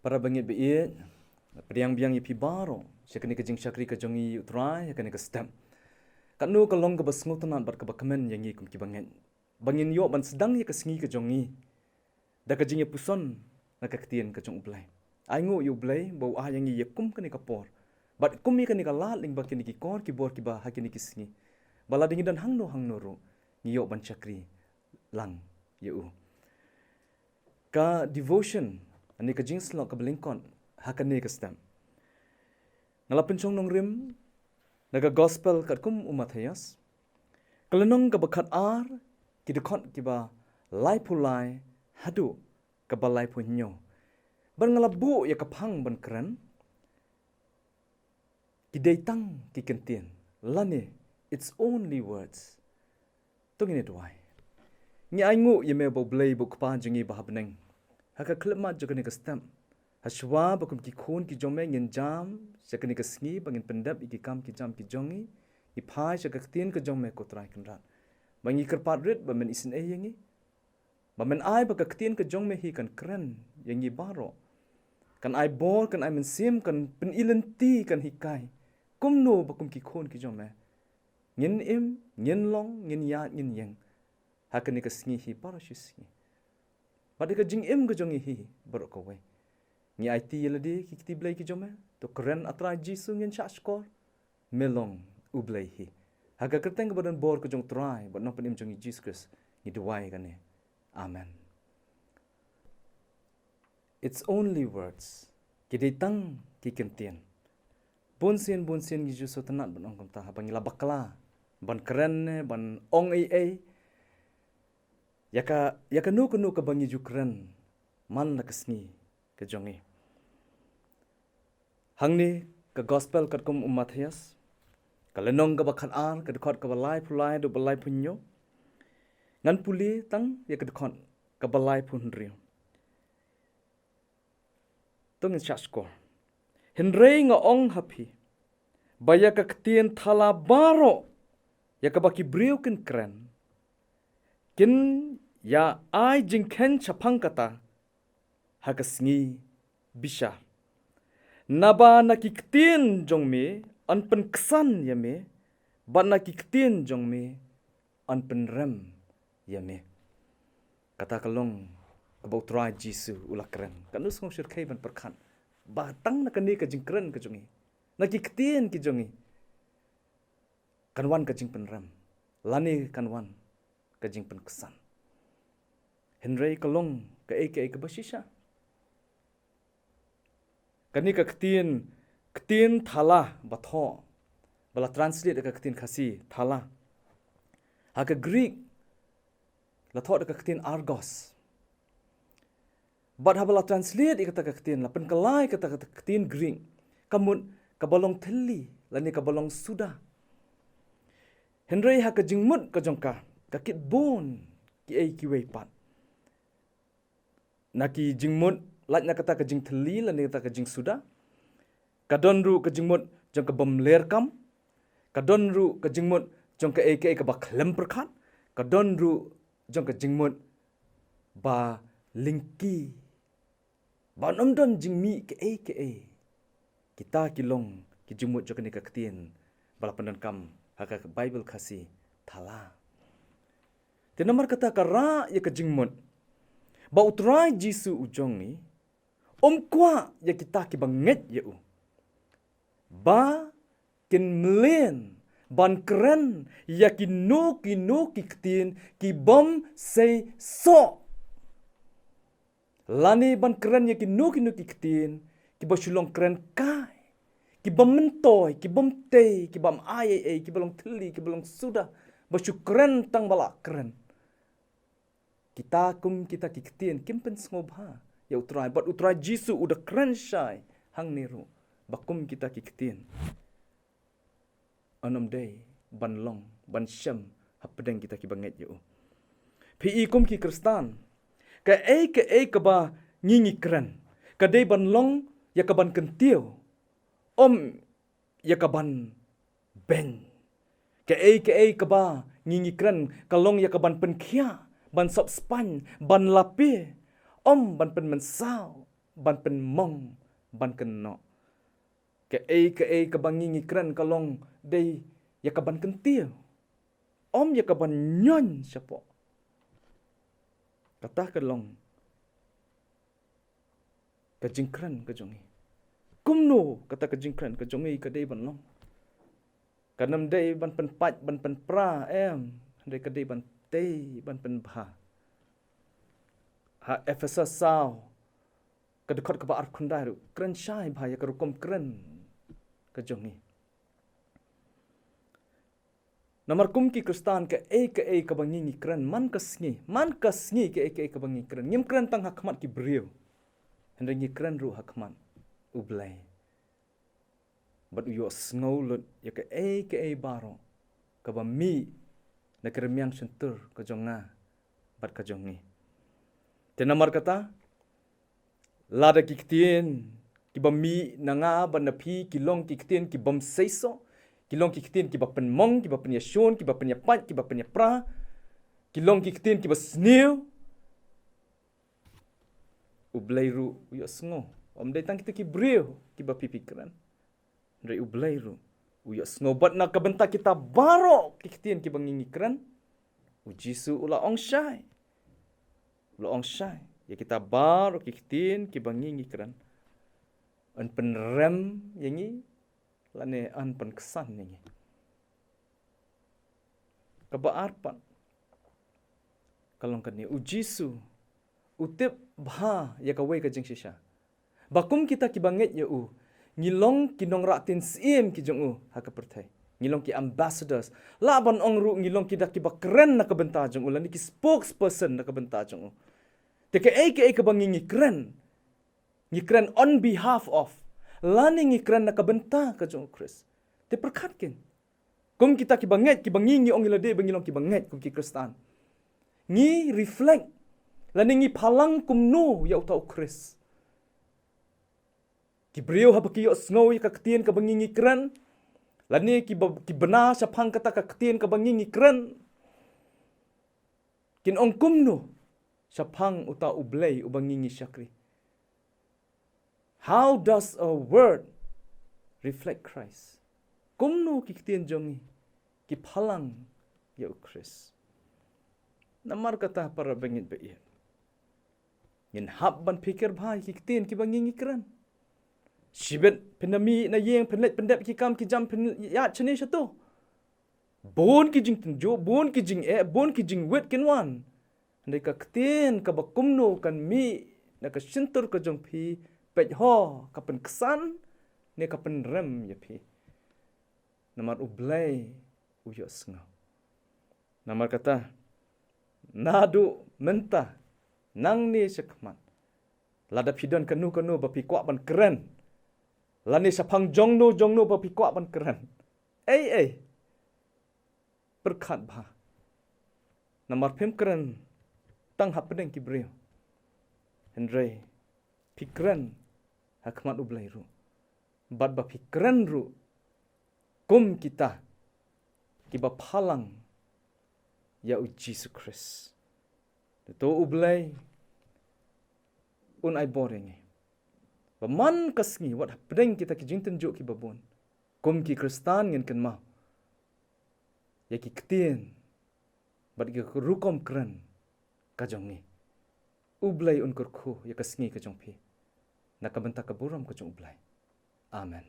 para bangit biit, periang-biang ipi baro, syakani kajing syakri kajongi utrai, yakani ka stem. Kanu kalong ka basngo tanan bat ka bakamen yang kum ki bangit. Bangin yo ban sedang ya kasingi kajongi. Da kajing ya puson na kaktian kajong ublay. Aingo yu ublay bau yang yakum kani kapor. Bat kumi kani ka lat ling bakini ki kor ki bor ki ba hakini ki singi. Bala dingi dan hangno ro. Ngiyo ban syakri lang yu. Ka devotion ani ka jingslo ka belingkon hakane ka stem. Ngalapin chong nong rim naga gospel kat kum umat hayas. Kalanong ka bakat ar ki dekot ki ba lai pulai hadu ka balai punyo. Ban ngalabu ya kapang ban keren. Ki deitang ki kentien. Lani it's only words. Tungin duai. Ngi aingu ye me bo blay bo kpa jingi ba habneng. Haka klemat jogani ka stem. Haswa bakum ki khon ki jome ngin jam sakani ka sngi bangin pendap iki kam ki jam ki jongi i phai sakaktin ka jome ko trai kanrat. Bangi kerpat rit ba men isin yengi. Ba men ai ba kaktin ka jome hi kan keren yengi baro. Kan ai bor kan ai men sim kan pen ilenti kan hikai. Kumno bakum ki khon ki jome. Ngin im, ngin long, ngin ya, ngin yang. Hakani ka sngi hi para shisngi. Pada ka jing im ka jongi hi barok ka wei. Ngi IT yeladi ki kiti blay ki jome. To keren atra jisu ngin syashkor. Melong ublay hi. Haga kerteng badan bor ka jong try. But no panim jongi Jesus Christ. Ngi duwai ka ni. Amen. It's only words. Kiditang ki kentien. Bunsin ki juso tenat ban ongkom taha. Bangila bakla. Ban keren ne. Ban ong ai. Yaka nu ka bangi ju keren. Man na kasni. Ka jongi. Hang ni ka gospel kat kum umat hias. Kalenong ka bakat ar. Ka dekot ka balai pulai do balai punyo. Ngan puli tang ya ka dekot ka balai pun rio. Tungin syaskor. Henrei nga ong hapi. Baya ka ketien thala baro. Ya ka baki brio kin keren. Kin ya ai jingken chapang kata. Hakasngi bisa. Naba nakiktin jong me. Anpen kesan ya me. Ba nakiktin jong me. Anpen rem ya me. Kata kalong. Kabau try Jisu ulah keren. Kanus ngong syirkai ban perkan. Batang na kani ka jing keren ka jongi. Nakiktin ki jongi. Kanwan ka jing penrem. Lani kanwan ka jing penkesan. Henrei kalong ka eke basisha. Kani ka ketin thala batho. Bala translate ka ketin kasi thala. Haka Greek latho ka ketin argos. But habala translate ikata ketin la penkalai kata ketin Greek. Kamun kabalong teli lani kabalong suda. Henrei haka jingmut ka jongka kakit bon ki ai ki wei pat. Naki jingmut lat na kata ka jing teli lani kata ka jing suda. Kadon ru ka jingmut jong ka bamler kam. Kadon ru ka jingmut jong ka ai ka ba klem perkat. Kadon ru jong ka jingmut ba lingki. Ba nomdon jingmi ke ai. Kita kilong ki jingmut jong ka ni ka ketien. Bala pandan kam haka Bible kasi thala. Tinamar kata ka ra ya ka jingmut. Ba utrai Jisu ujong ni. Kwa ya kita ki banget ya u. Ba kin mlen ban keren ya ki no ki ketien ki bom say so. Lani ban keren ya ki no ki ketien ki basulong keren kai. Ki bom mentoy, ki bom te, ki bom ai, ki balong teli, ki balong sudah. Basu keren tang bala keren. Kita ki ketien kimpen sngobha. Ya utrai, but utrai Jisu udah keren syai. Hang niru. Bakum kita ki ketien. Anom day, ban long, ban syam. Hapedeng kita ki banget yu. Pi kum ki Kristan. Ka ai ka ba ngingi keren. Ka day ban long, ya ka ban kentiu. Ya ka ban ben. Ka ai ka ba ngingi keren. Kalong ya ka ban penkia. Ban sop span, ban lapi. Ban pen mensau. ban pen mong ban ken no. Ke ke bangi ngikran kalong dei ya ka ban ken tia. Om ya ka ban nyon siapa. Kata kalong ka jingkran ka jongi. Kumno kata ka jingkran ka jongi ka dei ban long. Kanam dei ban pen pat ban pen pra em dei ka dei ban tei ban pen bha. Ha Ephesus sao kedekot ke baar kundaru keren syai bahaya kerukum keren kejongi. Nomor kumki kristan ke kebangingi keren man kasngi ke kebangingi keren ngim keren tang hakmat ki brio hendengi keren ru hakmat ublai bat uyo snoulut ya ke baro kabami na keremiang sentur kejonga bat kejongi. Dan nomor kata lada kiktien kibami nanga banapi kilong kiktien kibam seiso kilong kiktien kibapen mong kibapen yasun kibapen yapat kibapen yapra kilong kiktien kibasniu ublairu uyosngo om datang kita kibriu kibapi pikiran dari ublairu uyosngo bat nak kebentak kita baro kiktien kibangingikran ujisu ula ongshai ula ongshai ya kita baru kikitin kibangingi keran an penrem yangi lane an penkesan yangi kebaarpan kalong kani ujisu utip bha ya kawai ka jing shisha bakum kita kibanget ya ngilong kinong ratin sim ki jong ha ka perthai ngilong ki ambassadors laban ong ru ngilong ki dak ki bakren na kabenta jong ulan ki spokesperson na kabenta jong Teka kebangi ngikren on behalf of lani ngikren na kabenta ka jong Chris. Te perkatkin. Kum kita kibanget kibangi ong ilade bangilong kibanget kum ki Kristan. Ngi reflect lani ngi palang kum no ya utau Chris. Kibrio habaki yo snow ya kakatien kabangi ngikren lani kibena sapang kata kakatien kabangi ngikren. Kin ong kum no sapang uta ublay ubangingi syakri. How does a word reflect Christ? Kumno kiktian jongi kipalang ya Chris. Namar kata para bangit baiyan. Yin habban pikir bhai kiktian kibangingi kran. Sibet penami na yeng penlet pendep kikam kijam ya chane satu. Bon kijing tenjo, bon kijing bon kijing wet kinwan. Andai ka ketin ka bakumno kan mi na ka sintur ka jong pi pej ho ka pen kesan ne ka pen rem ya pi namar ublay uyos nga namar kata nadu mentah nang ni sekmat lada pidon kanu bapi kwa ban keren lani sapang jongno bapi kwa ban keren perkat bah namar pem keren tang hapedeng kibriyo. Hendrai pikran hakmat ublay ru. Bad ba pikran ru. Kum kita kiba palang ya Yesus Kristus. Itu ublay un ay boring. Baman kasngi wat hapedeng kita kijing tenjuk ki babon. Kum ki Kristan ngin ken mau. Ya ki ketien. Bad ki rukom keren. Kajong ni ublay un kurku ya kasngi kajong pi nakabenta kaburam kajong ublay amen.